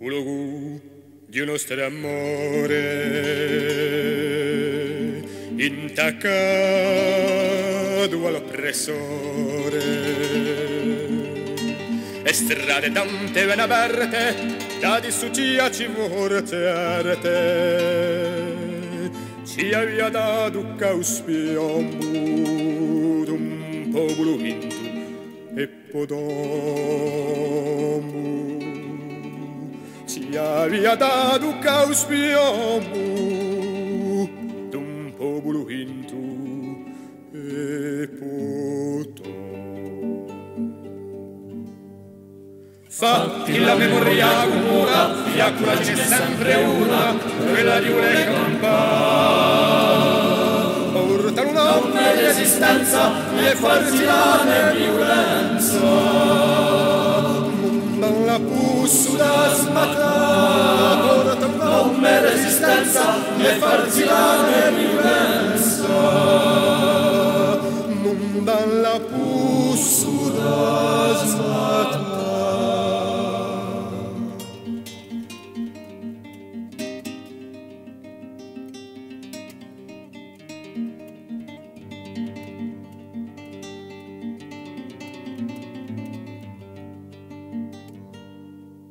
Culogu di un nostro amore intaccato all'oppressore e strade tante ben aperte da dissucia ci vorte arte ci aveva dato causpiamo d'un popolo vinto e podomo ci aveva dato causpiamo d'un popolo vinto e podomo. Fatti la memoria comuna, fiaccola c'è sempre una, quella di una campana. Portano una onde di resistenza e farsi la violenza. Non la pusso da smatrare, portano una onde di resistenza e farsi la violenza. Non la pusso da smatrare.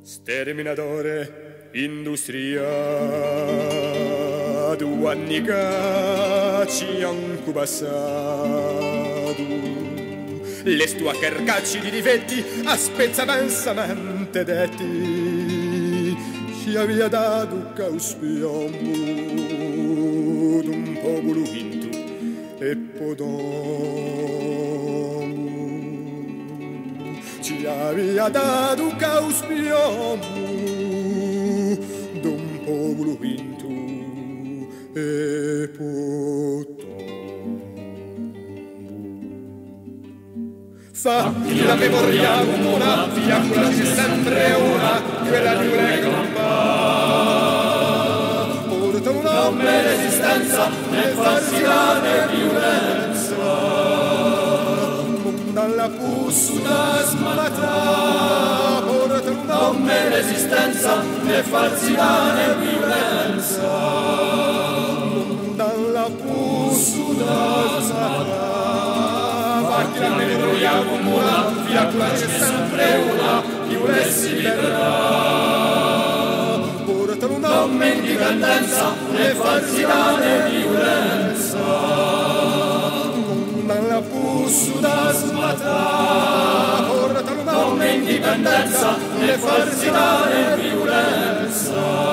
Sterminatore industria 2 anni che ci han passato le stua carcacci di difetti a spezza pensamente detti ci aveva dato causpiamo d'un popolo vinto e podomo ci aveva dato causpiamo d'un popolo vinto e podomo. Fatti la memoria comuna, fiaccola c'è sempre una, quella di una campana. Porta una nome resistenza e farsi la violenza. Dalla pussuta smalata, porta un nome resistenza e farsi la violenza. Dalla pussuta smalata, fatti la memoria comuna, fiaccola c'è sempre una, chiunque si libererà. Porta un nome indipendenza e farsi la violenza. Dalla pussuta smalata, porta un nome indipendenza e farsi dare violenza.